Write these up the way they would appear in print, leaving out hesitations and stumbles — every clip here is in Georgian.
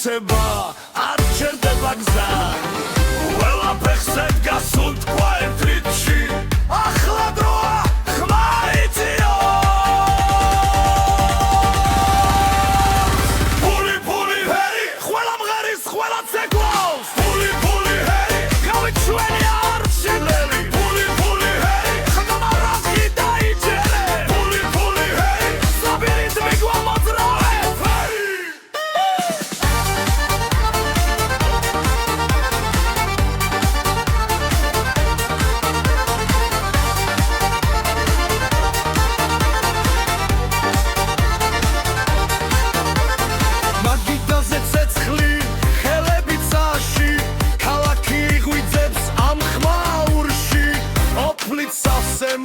მოცება არ ჩერდება გზა ყველაფერზე გასუნთქვა ერთ რიტმში ახლა დროა ხმა იწიო ფული ფული ჰერი ყველა მღერის ყველა ცეკვავს ფული ფული ჰერი გავით ჩვენი არჩილელი ფული ფული ჰერი ხმა რაზი დაიჯერე ფული ფული ჰერი საბირით მიგვამოძრავე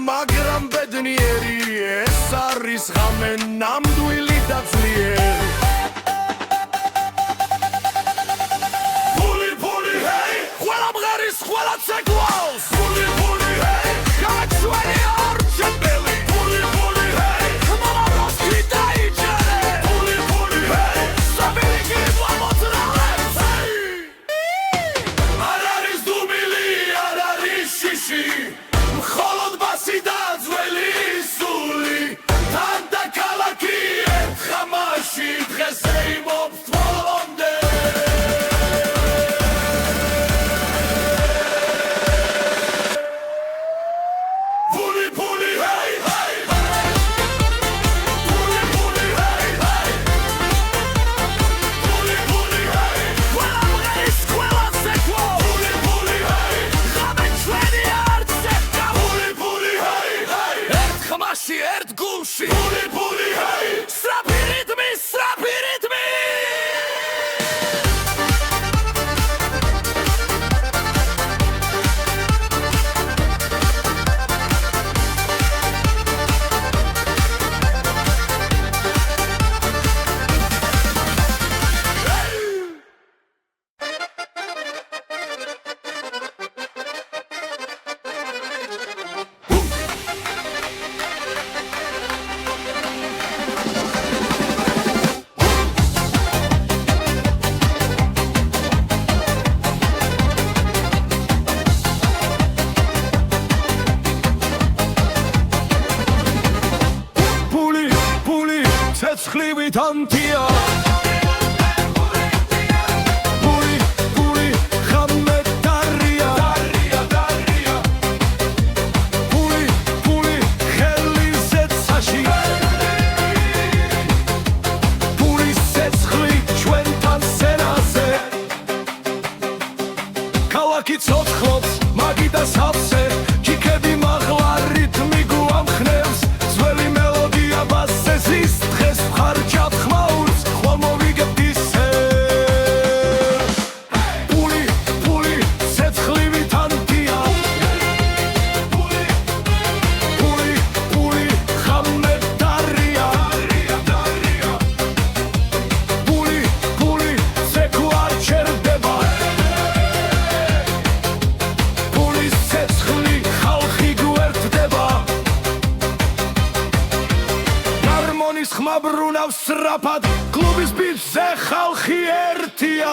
მაგრამ ბედნიერი ეს არის ღამე ნამდვილი და ძლიერი ფული ფული ჰეი ყველა მღერის ყველა ცეკვავს ფული ფული ჰეი გაჩვენი არჩეველი ფული ფული ჰეი ხმა რაზი დაიჯერე ფული ფული ჰეი საბირი გიმოძრავე არ არის დუმილი არ არის შიში მხოლოდ ბასი და ძველი სული თან და ქალაქი ერთ ხამაში დღეს ეიმობს ბოლომდე ფული ფული ჰეი ჰეი ფული ფული ჰეი ჰეი ფული ფული ჰეი ყველა მღერის ყველა ცეკვა ფული ფული ჰეი ღამე ჩვენი არცეკა ფული ფული ჰეი ჰეი ერთ ხმაში ერთ გულში ფული ფული ჰეი სწრაფი რიტმი სწრაფი რიტმი ცეცხლივით ანთია ფული ფული ხამე დარია ფული ფული ხელი ზეცაში ფული ცეცხლი ჩვენთან სენაზე ქალაქი ცოცხლობს მაგიდა სავსე ჩიქები მაღლა რიტმი გვამხნევს ძველი მელოდია ბასზე ზის დღეს ხარჯავ ხმაურს ხვალ მოვიგებთ ისე ფული ფული ცეცხლივით ანთია ფული ფული ფული ხამე დარია ფული ფული ცეკვა ჩერდება ფულის ცეცხლი ხალხი გვერდდება გარმონის ხმა ბრუნავს სწრაფად კლუბის ბიჭზე ხალხი ერთია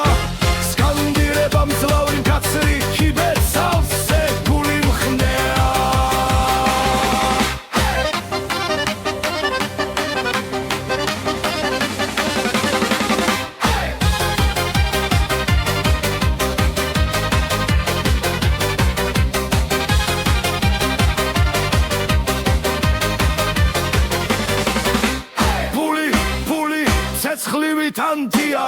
სკანდირება მძლავრი მკაცრი ჩიბერ სავსე ფული მხნეა ფული ფული ცეცხლივით ანთია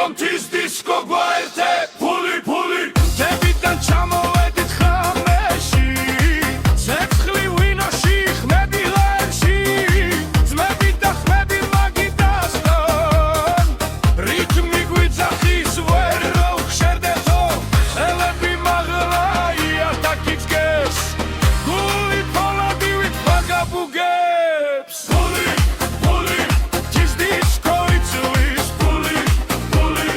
disco guaerte puli puli debitan chamoedit khameshi sekhli winoshi khmedi lershi zmedi da khmedi magidaston ritmi guitzachis vero khsherdeto elebi maglaia takitges guli poladi with vagabugebs puli puli tis disco it's puli puli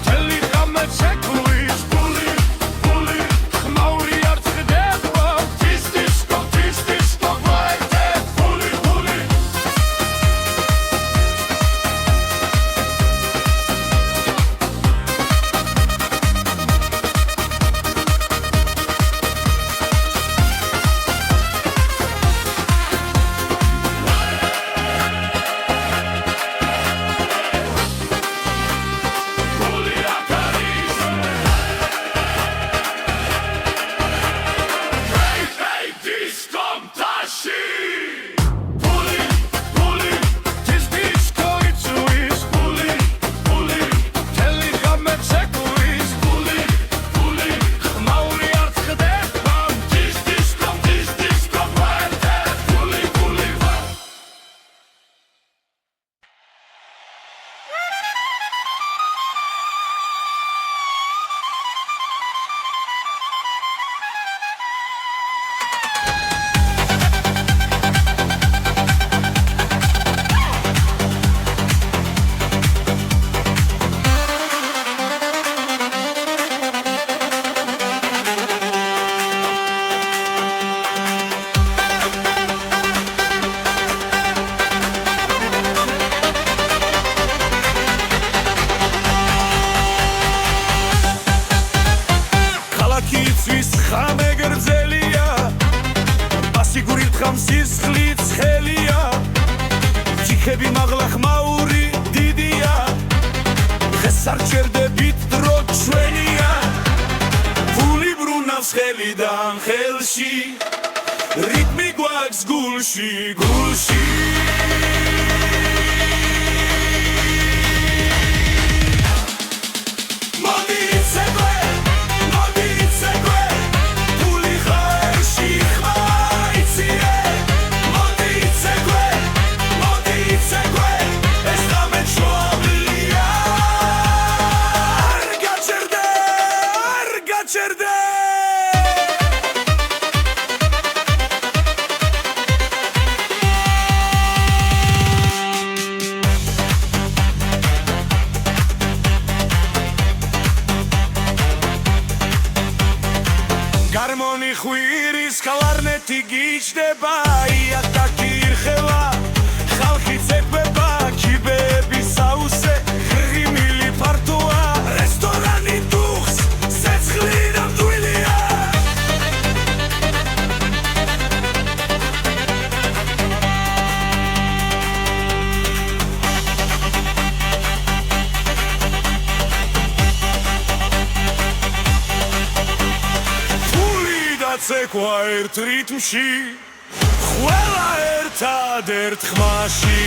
teli khamet sekuis puli puli khmauri art khedeba tis disco guaite puli puli puli ataris hey disco tashi puli puli tis disco it's puli puli teli khamet sekuis puli puli khmauri art khedeba tis disco guaite puli puli ქალაქი იცვის ხამე გრძელია ასიგური თხამსის ხლით ხელია ჯიქები მაღლა ხმაური დიდია დღეს არ ჩერდებით დრო ჩვენია ფული ბრუნავს ხელიდან ხელში რიტმი გვაქვს გულში გულში მოდი იცეკვე ფული ხარში ხმაიციე მოდი იცეკვე ეს რამე ჩვეულია არ გაჩერდე გარმონი ხვირის კლარნეტი გიჩდება იატაკი ირხევა ხალხი წეკვება კიბეების საუსე ღიმილი ფართოა რესტორანი დუხს სეცხლი ნამდვილია ფული და ცეკვა ერთ რიტმში ყველა ერთადერთ ხმაში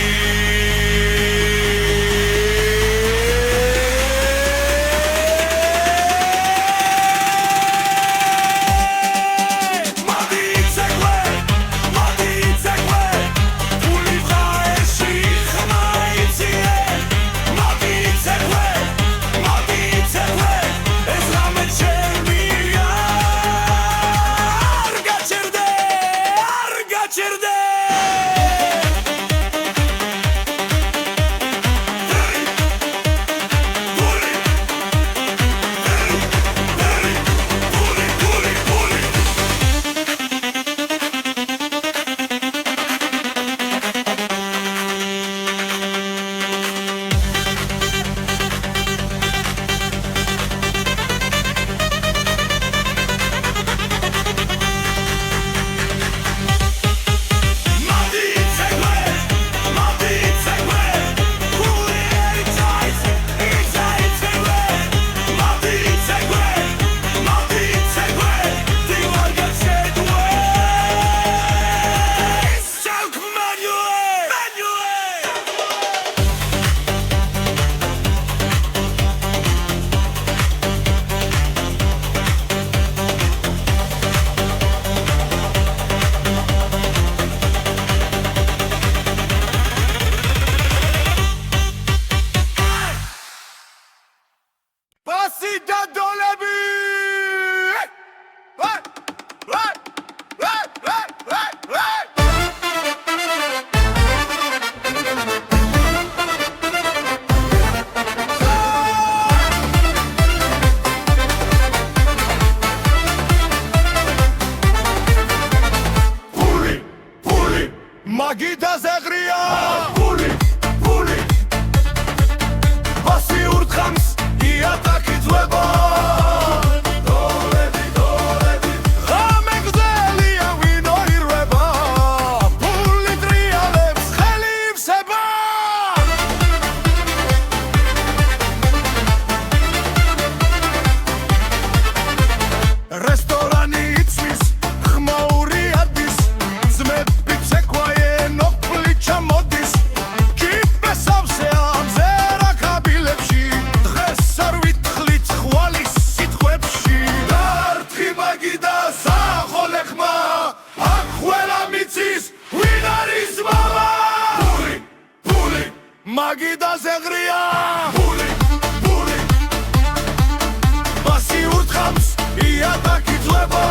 მოდი იცეკვე ფული ხარში ხმაიციე მოდი იცეკვე ეს რამე ჩემია არ გაჩერდე ბასი და დოლები მაგიდაზე ღრია ფული ბასი ურთხამს იატაკი ძვება დოლები ღამე გრძელია ვინო ირვება ფული ტრიალებს ხელი ივსება რესტორანი იცვის ხმაური ადის ძმები ცეკვაენ ოფლიჩა მოდის კიპესავსე ამზერა კაბილებში დღეს არ ვითხლით ხვალის სიტყვებში დარტყი მაგიდა სახოლე ხმა აქ ყველა მიცის ვინ არის მამა ფული მაგიდაზე ღრია ფული ბასი ურთხამს იატაკი ძვება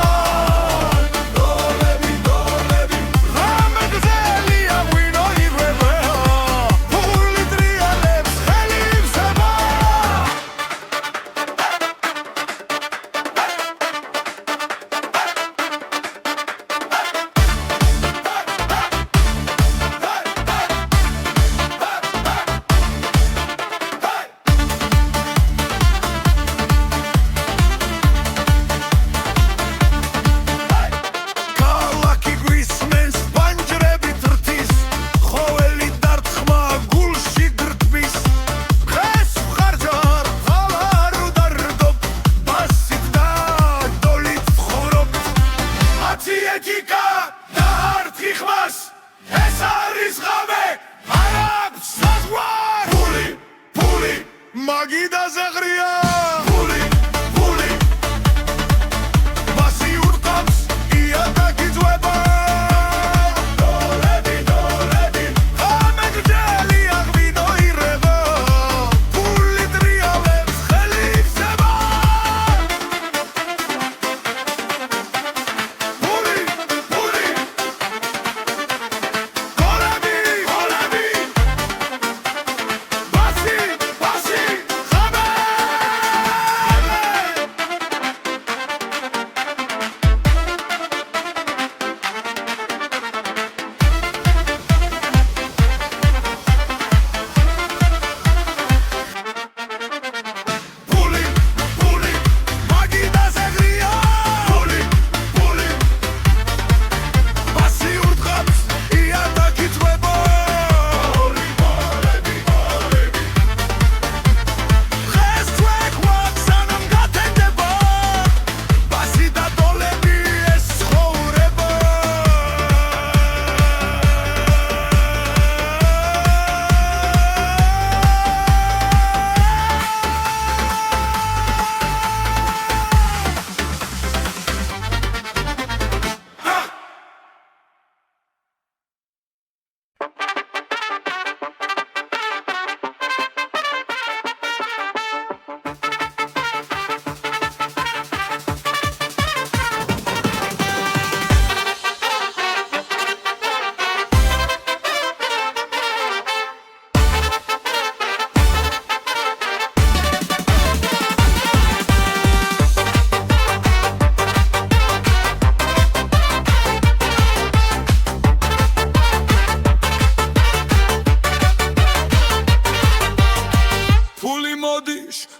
მაგიდაზე ღრია ფული ბასი ურთხამს იატაკი ძვება დოლები ღამე გრძელია ვინო ირვება ფული ტრიალებს ხელი ივსება ფული გოლები ბასი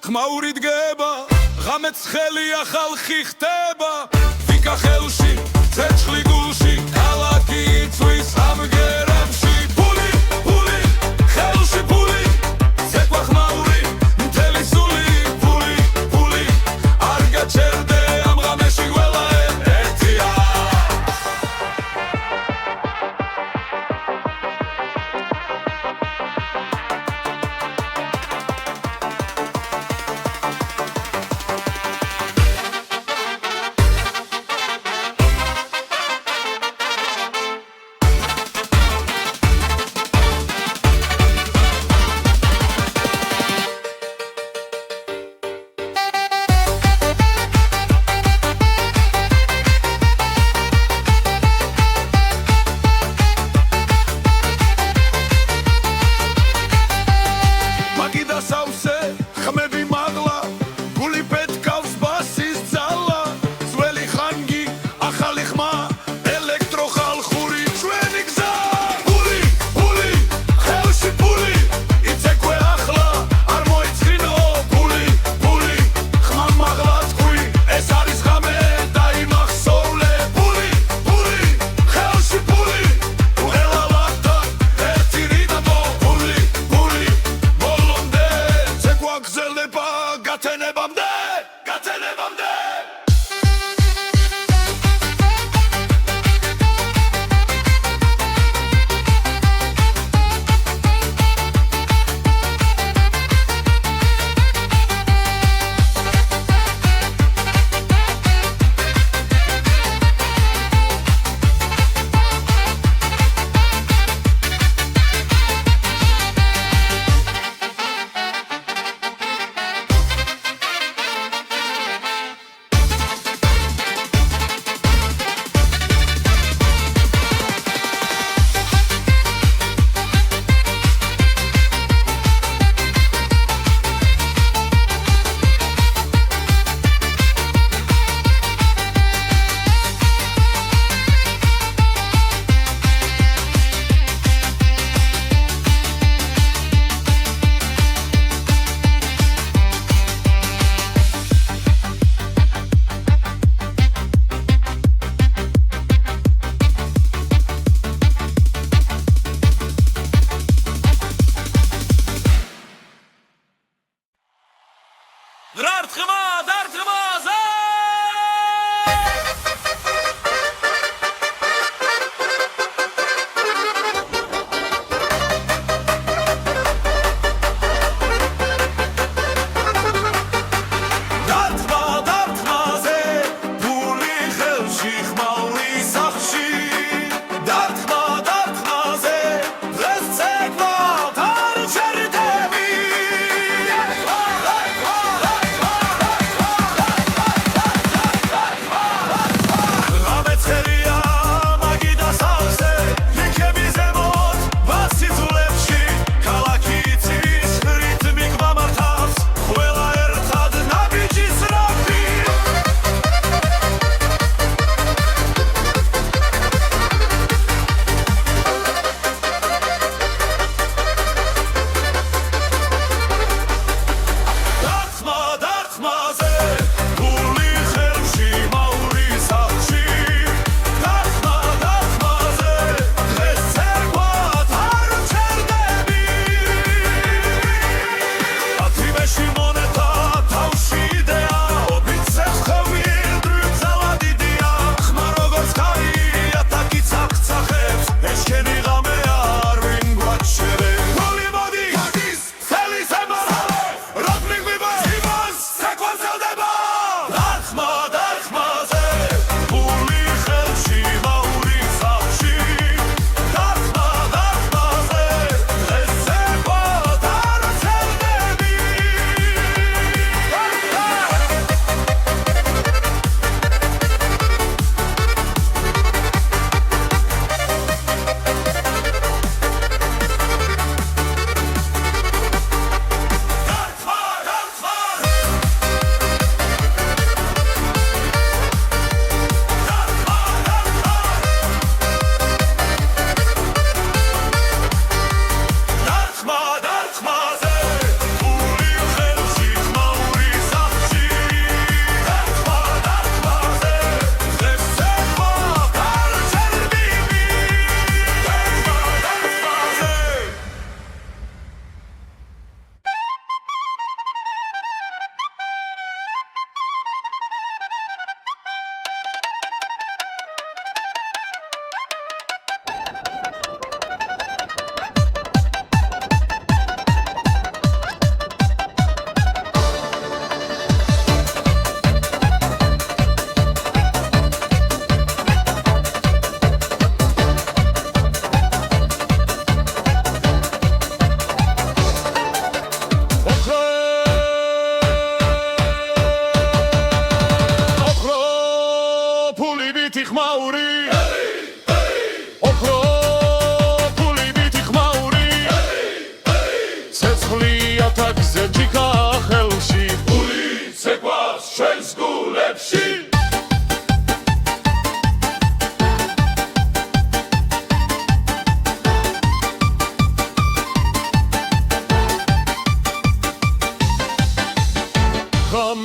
ხმაური დგება ღამეც ხელია ხალხი ხდება ვიკა ხელში ცეცხლი გულში ქალაქი იწვის ამგერებში ფული ხელში ფული ცეკვა ხმაური მთელი სული ფული არ გაჩერდე ამ ღამეში ყველა ერთია გათენებამდე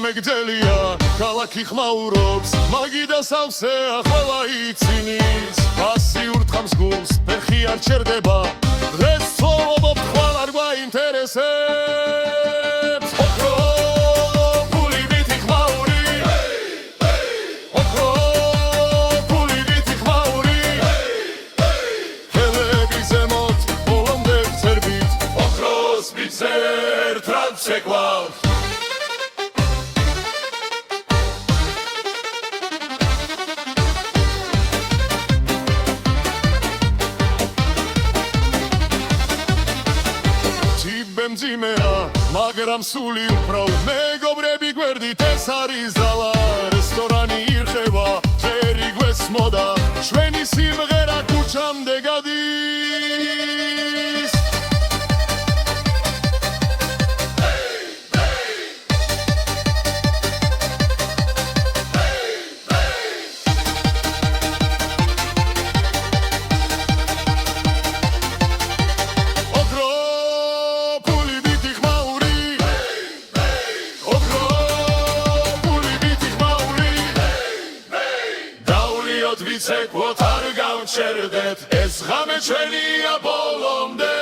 მეგდელია ქალაქი ხმაურობს მაგიდა სავსე ახლა ცინის პასიურ თხამს გულს ფეხი არ ჩერდება დღეს ცხოვრობ ხვალ არ გვაინტერესებს ოქრო მაგრამ სული უფრო მეგობრები გვერდით ეს არის ძალა რესტორანი ირხება ჯერი გვესმოდა ჩვენი სიმღერა ქუჩამდე გადის ვიცეკვოთ არ გავჩერდეთ ეს ღამე ჩვენია ბოლომდე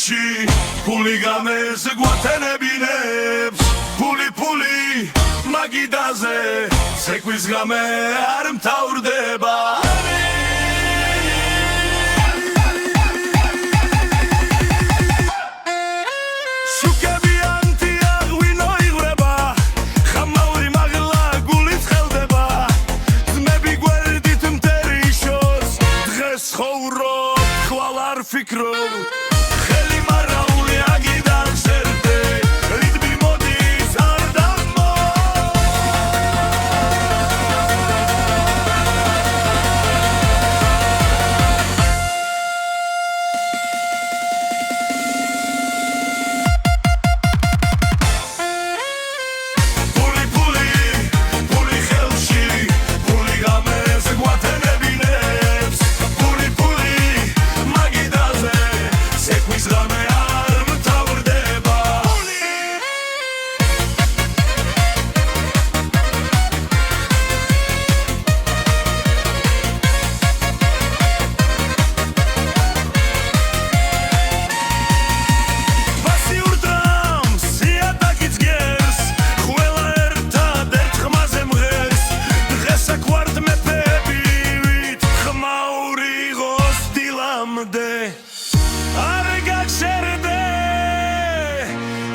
ხელში ფული გამეს გვათენებინებს ფული მაგიდაზე ცეკვის გამე არ მთავრდება Fikro Kheli marauli agidan serte ritmi modis ardamo Puli khelshi puli games guatenebinebs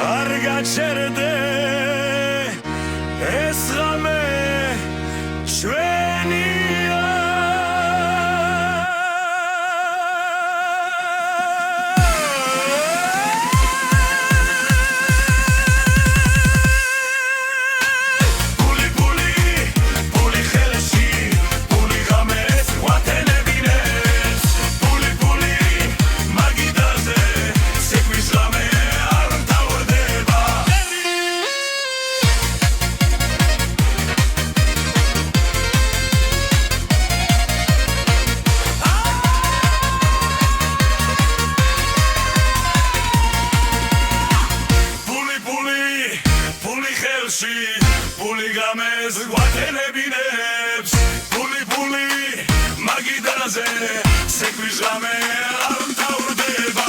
Argacherde esrame shvenia Puli khelshi puli games guatenebinebs puli magidaze sekvis game Puli games guatenebinebs Puli magidaze sekvis game ar mtavrdeba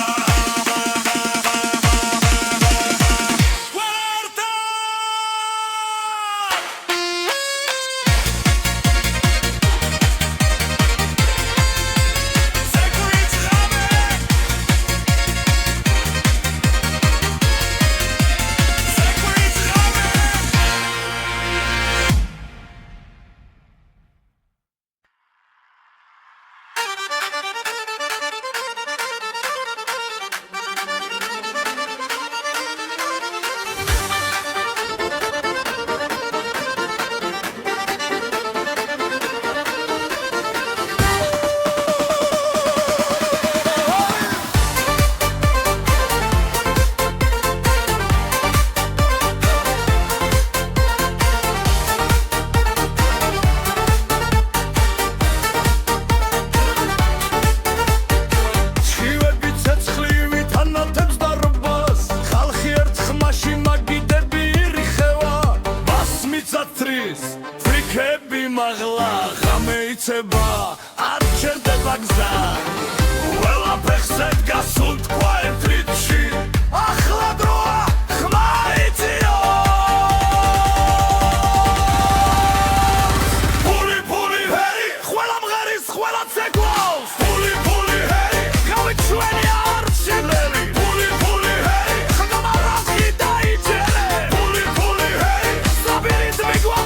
Frikebi magla khameitseba ar cherdeba gza Vela pexset gasult quaetritshi Akhla droa khmaitio Puli heri khwela mgharis khwela tseklos Puli heri gavit shveni ar shileli Puli heri khamaras gidai jele Puli heri sabirit migwa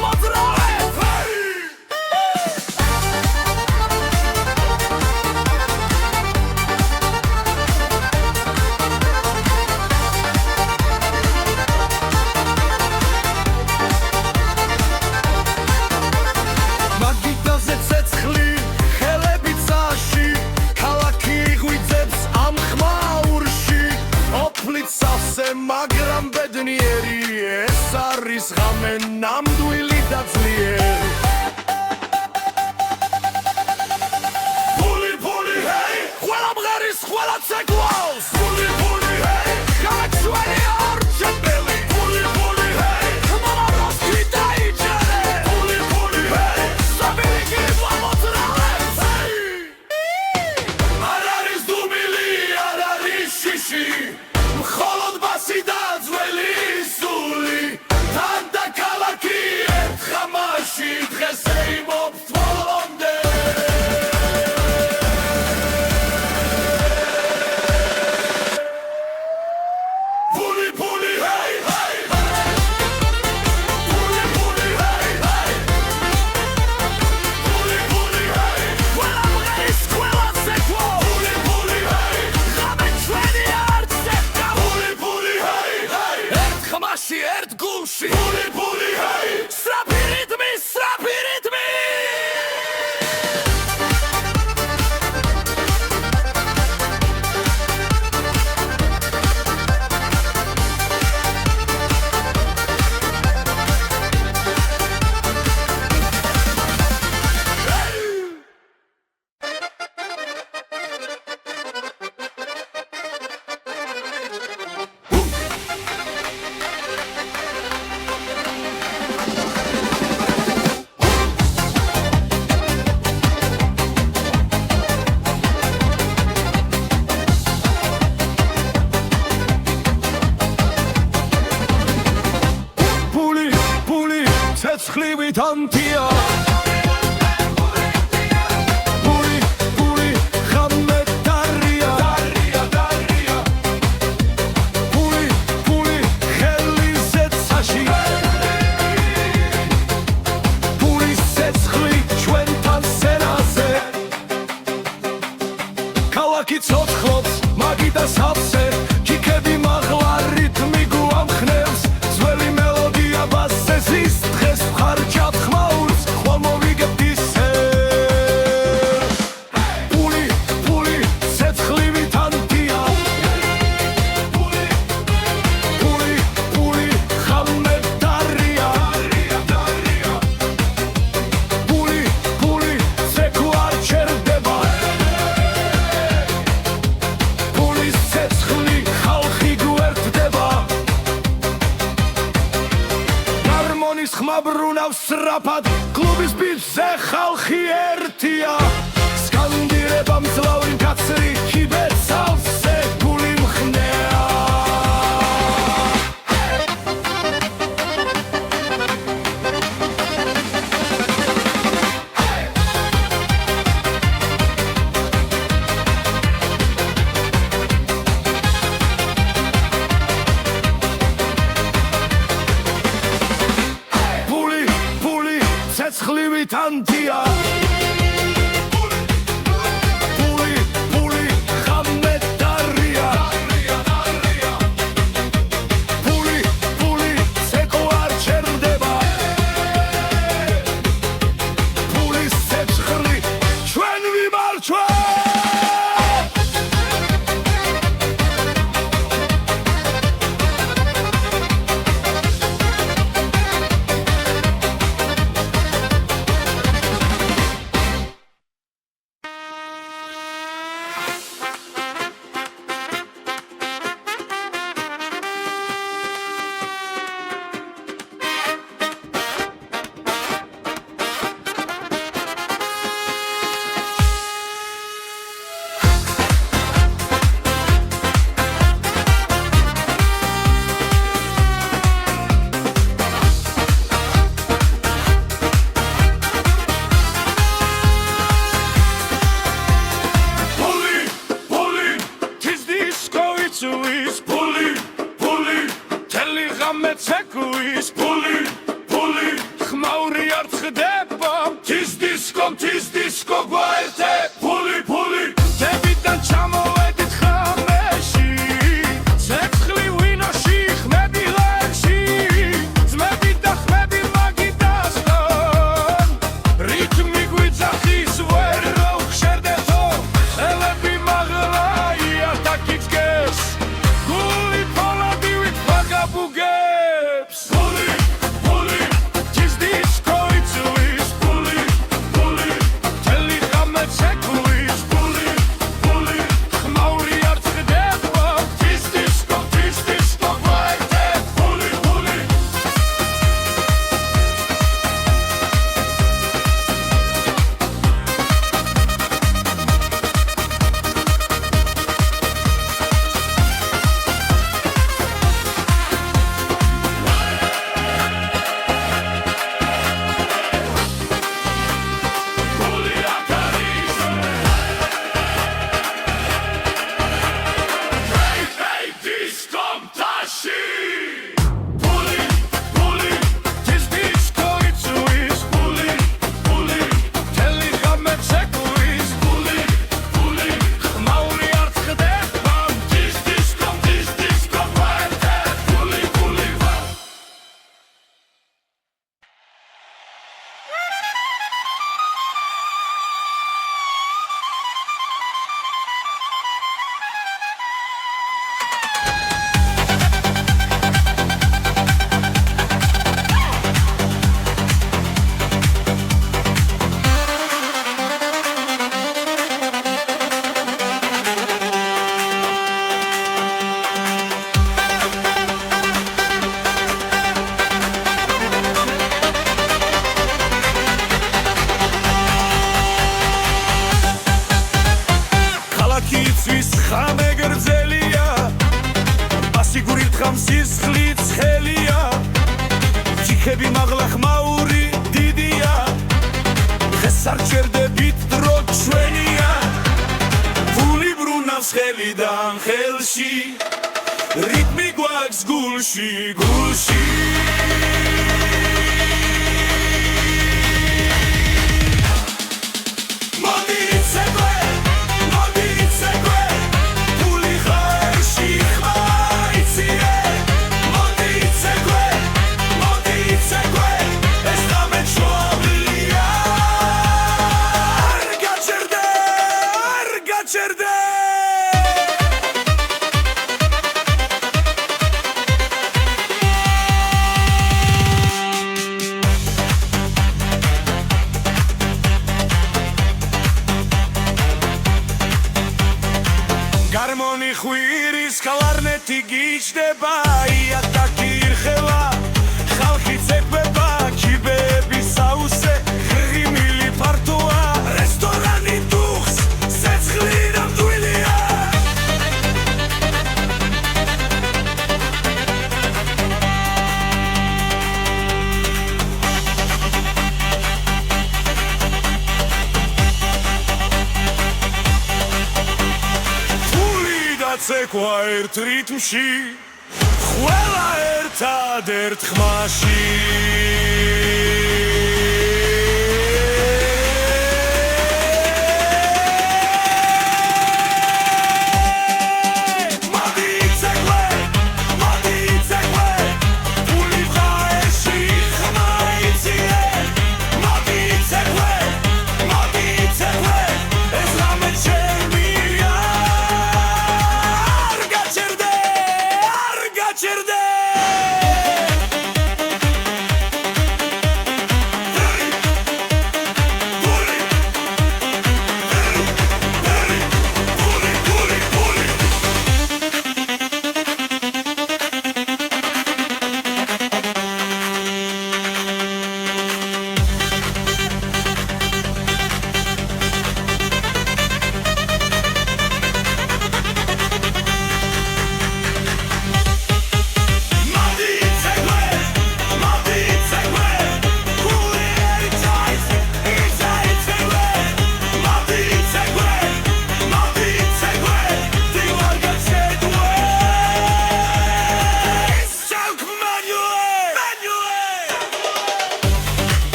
მაგრამ ბედნიერი ეს არის ღამე ნამდვილი და ძლიერი Puli hei ყველა მღერის ყველა ცეკვავს Puli hei გაჩვენი არ ჩებელი Puli hei ხმარავს გიტაიჯერე Puli hei საბირი გიბლა მოძრაობს არ არის დუმილი არ არის შიში ცეცხლივით ანთია პული ხამე დარია პული ხელი ზეცაში პულის ცეცხლი ჩვენთან სენაზე ქალაქი ცოცხლობს მაგიდა სავსე ჩიქები მაღლა რითმი გვამხნევს ძველი მელოდია ბასესის დღეს ხარჯავ ხმაურს ხვალ მოვიგებთ ისე პული ცეცხლივით ანთია პული ხამე დარია პული ცეკვ არ ჩერდება პულის ცეცხლი ხალხი გვერდდება გარმონის ხმა ბრუნავს სწრაფად კლუბის ბიჭზე ხალხი ერთია სკანდირება მძლავრი კაცრი ჩიბერს ავსე გული მხნეა პული ცეცხლივით ანთია პული ხამე დარია პული ცეკვ არ ჩერდება პულის ცეცხლი ჩვენ ვიმარჯვეთ Puli, teli ghamet ceklis Puli, khmauri ar txdeba Tis disco gwaerte Puli, tebidan chamoedit khameshi Cekli winoshi khmedi lekshi Zmedi da khmedi magidaston Ritmi gwizachis vero khsherdeto Elebi maghlai atakitges Guli poladiwit vagabugებს Puli, tis disco itslis Puli, teli ghamet ceklis Puli, khmauri ar txdeba Tis disco gwaerte Puli Hey, disco tashi Puli, tis disco itslis Puli, teli ghamet ceklis Puli, khmauri ar txdeba Tis disco gwaerte Puli ქალაქი იცვის ხამე გრძელია ასიგურით ხამსის ხლიც ხელია ჩიქები მაღლა ხმაური ესარჩერდებით დრო ჩვენია ფული ბრუნავს ხელიდან ხელში რიტმი გვაქვს გულში გულში Гармონი ხვირის კლარნეტი გიჩდება იატაკი ირხევა ხალხი ცეკვება კიბეები საუსე ღიმილი ფართოა რესტორანი დუხს სეცხლი ნამდვილია ცეკვა ერთ რიტმში ყველა ერთადერთ ხმაში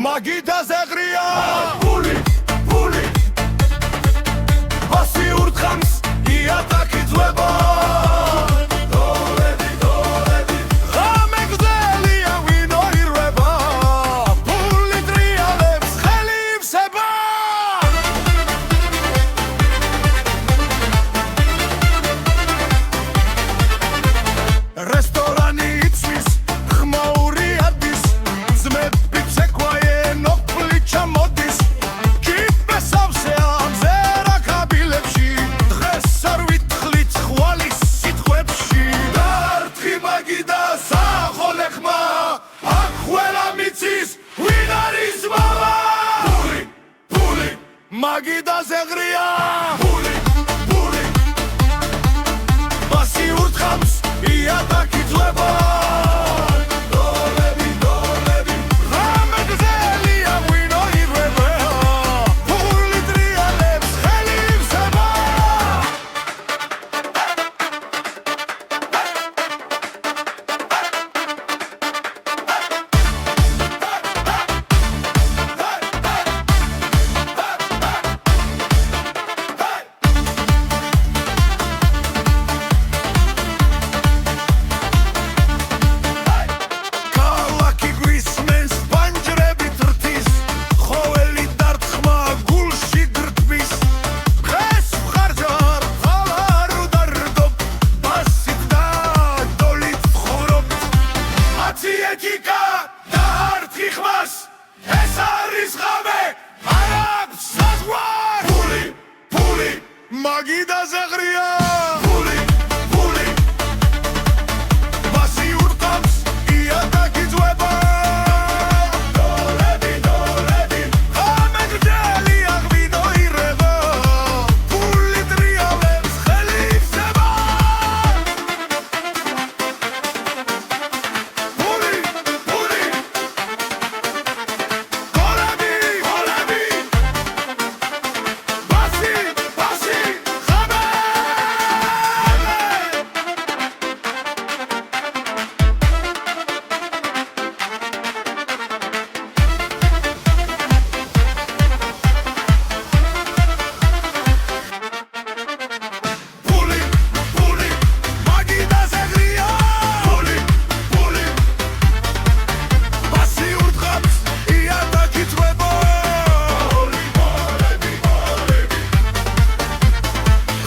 მაგიდაზე ღრია ფული ფული ბასი ურთხამს იატაკი ძვება დოლები დოლები ღამე გრძელია ვინო ირვება ფული ტრიალებს ხელი ივსება რესტორანი იცვის ხმაური ადის ძმები ცეკვაე მოდის კიბესავსე ამზერა კაბილებში დღეს არ ვითხლით ხვალის სიტყვებში დარტყი მაგიდა სახოლე ხმა აქ ყველა მიცის ვინ არის მამა ფული ფული მაგიდაზე ღრია ფული ფული ბასი ურთხამს იატაკი ძვება მაგიდა ზეღრია ფული ფული ბასი ურყავს იატაკი ძვება დოლები დოლები ამეგდელი აღვინო ირება ფული ტრიალებს ხელი იხსება ფული ფული დოლები დოლები ბასი ბასი ხამე ფული ფული მაგიდა ზეღრია ფული ფული ბასი ურტყავს იატაკი ძვება ფული ფოლები ფოლები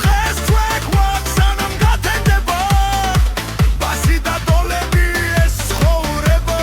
ხეს ჩვექვაქ სანამ გათენდება ბასი და დოლები ეს ცხოვრება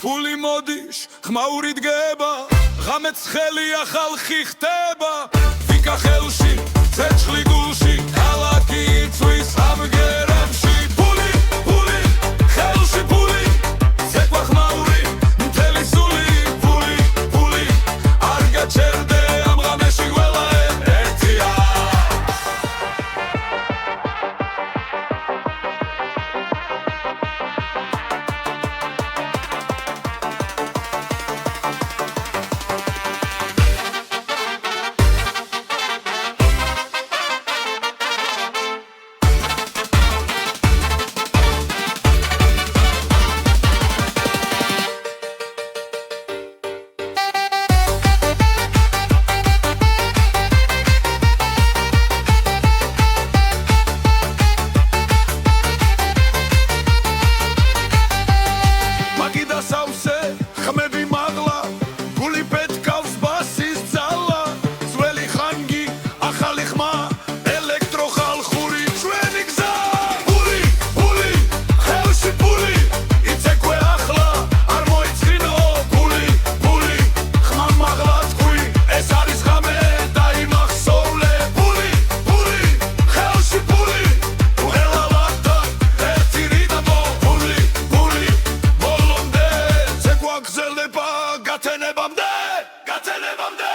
ფული მოდის ხმაური დგება ღამეც ხელია ხალხი ხდება ვიკა ხელში ცეცხლი გულში ქალაქი იწვის ამგერებში ფული ფული ხელში ფული ცეკვა ხმაური მთელი სული ფული ფული არ გაჩერდე ამ ღამეში ყველა ერთია მაგიდა სავსე ხმები მაღლა გული პეთკავს ბასის ძალა ძველი ხანგი ახალი ხმა ელექტროხალხური ჩვენი გზა ფული ფული ხელში ფული იცეკვე ახლა არ მოიწყინო ფული ფული ხმა მაღლა თქვი ეს არის ღამე დაიმახსოვრე ფული ფული ხელში ფული ყველა ვახტა ერთი რიტმო ფული ფული ბოლომდე ცეკვა გრძელდება გათენებამდე გათენებამდე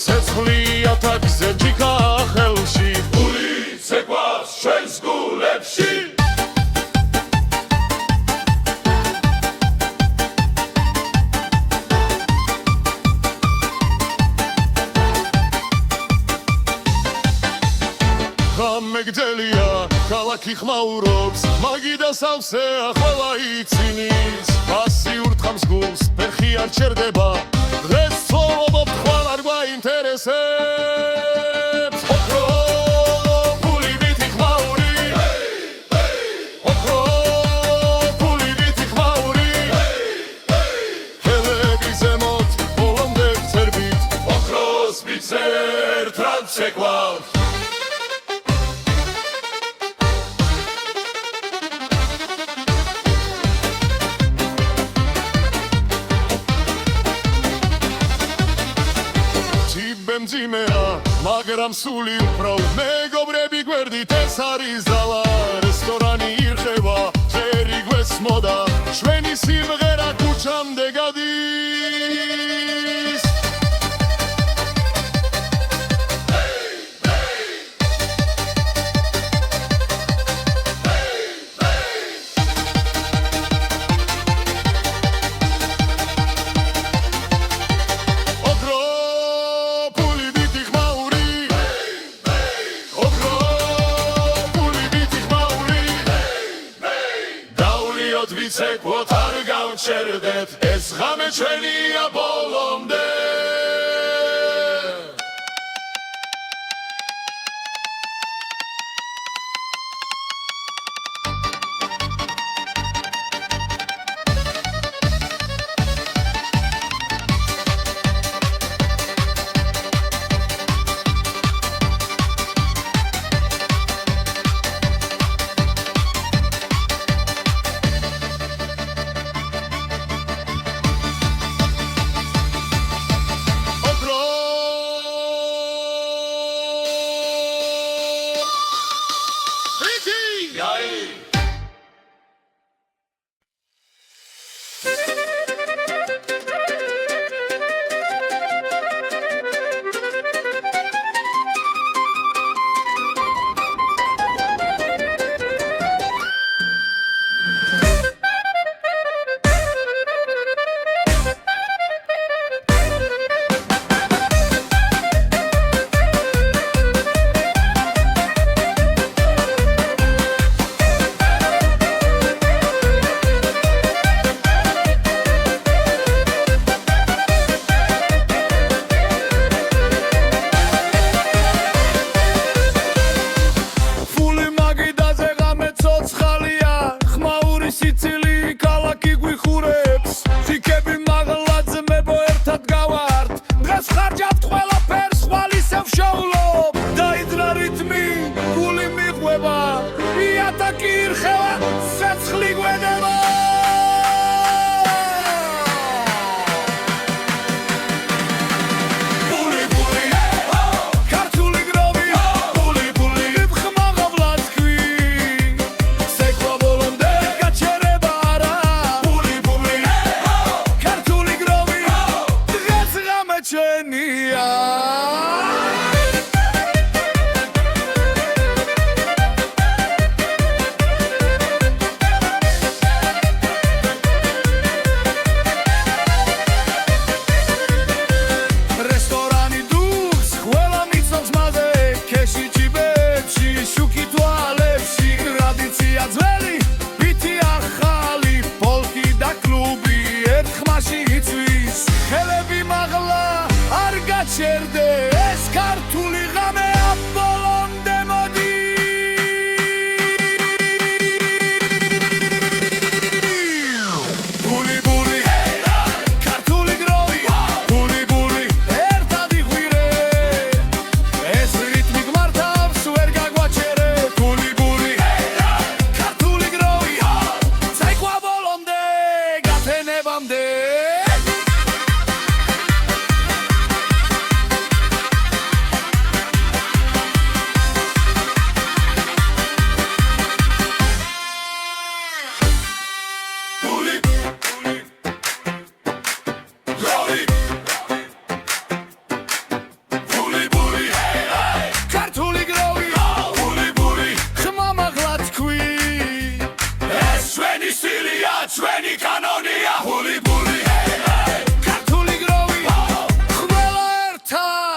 ცეცხლია თაგზე ჯიქა ხელში ფული ცეკვავს ჩვენს გულებში მეგდელია ქალაქი ხმაურობს მაგიდა სავსეა ყველა ცინის პასიურ თხამს გულს ფერხი არ ჩერდება დღეს ცხოვრობ ხვალ არ გვაინტერესებს ოქრო ფული ვითი ხმაური ოქრო ფული ვითი ხმაური ხელები ზემოთ ბოლომდე ვწერბით ოქროს ვიცერ ტრად შეკვალ მძიმეა მაგრამ სული უფრო მეგობრები გვერდით ეს არის ძალა რესტორანი ირხევა წერი გვესმოდა ჩვენი სიმღერა ქუჩამდე გადის ვიცეკვოთ არ გავჩერდეთ ეს ღამე ჩვენია ბოლომდე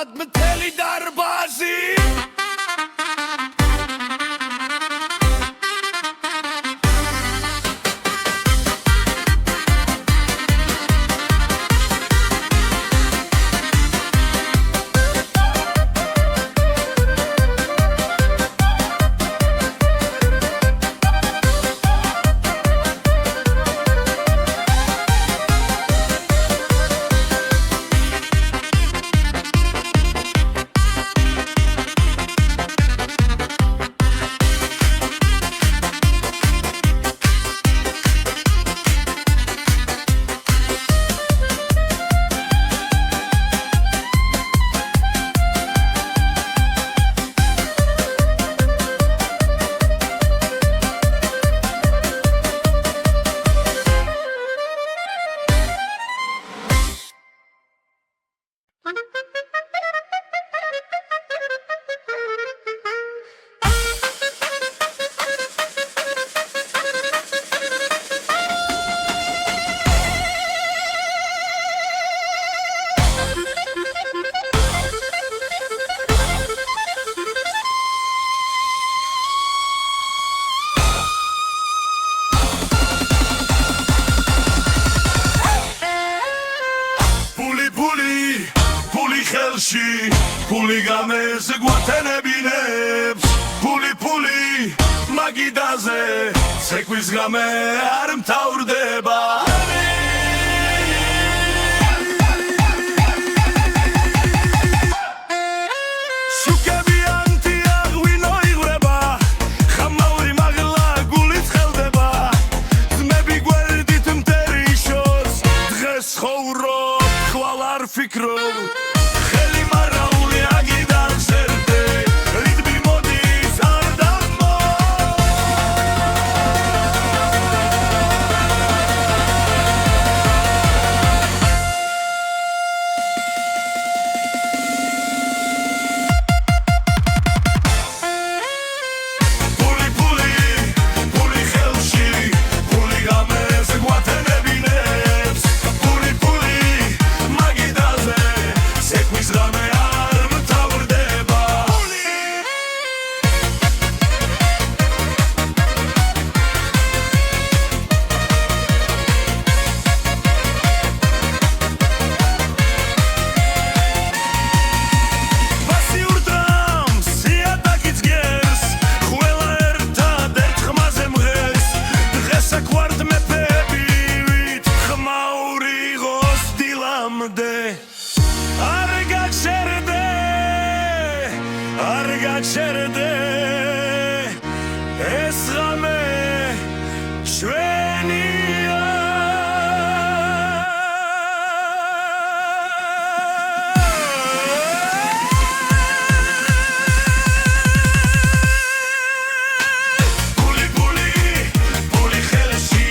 Mat მთელი დარბაზი Puli gamez guatenebinebs Puli magidaze Sekvis game ar mtavrdeba Shukebi antiag vino igreba Khamauri magla gulit kheldeba Zmebi gwerdit mteri shos Dges khourot khvalar fikrov Argacherde esrame shvenia Puli khelshi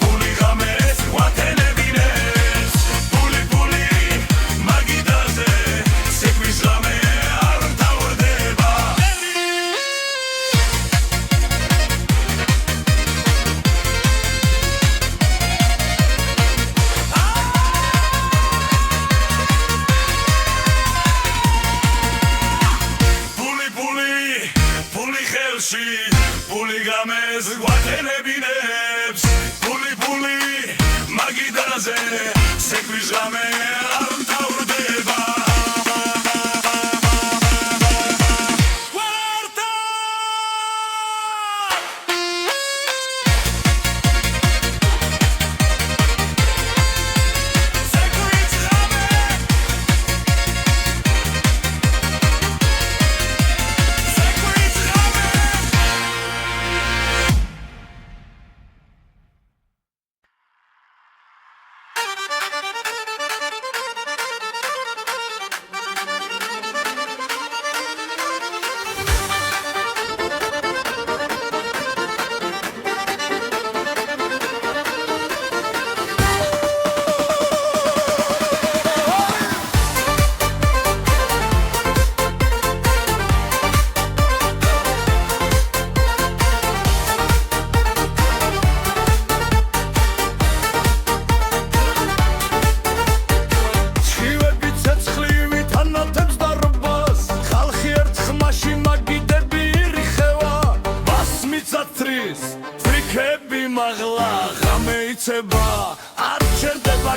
Puli games guatenebines Puli magidaze sekvis game Puli gamez guatenebinebs Puli magidaze sekvis game ar mtavrdeba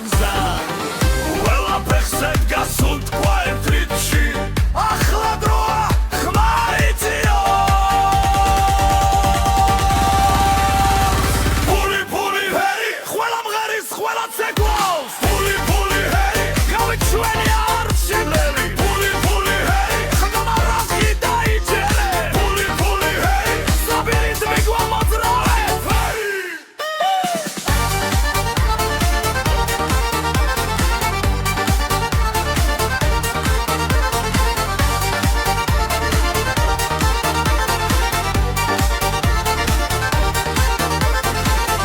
გზა ყველაფერზე გასულ თქვა ერთ რიცხვი ახლა დროა ხმა იწიო ფული ფული ჰერი ყველა მღერის ყველა ცეკვავს ფული ფული ჰერი გავით ჩვენი არჩილელი ფული ფული ჰერი ხდომა რაზი დაიჯერე ფული ფული ჰერი საბირით მიგვამოძრავე ჰერი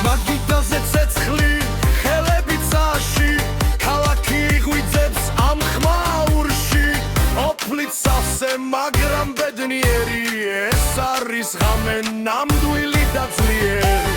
მაგიდაზე ცეცხლი ხელები წაში ქალაქი ღვიძებს ამ ხმაურში ოფლით სავსე მაგრამ ბედნიერი ეს არის ღამე ნამდვილი და ძლიერი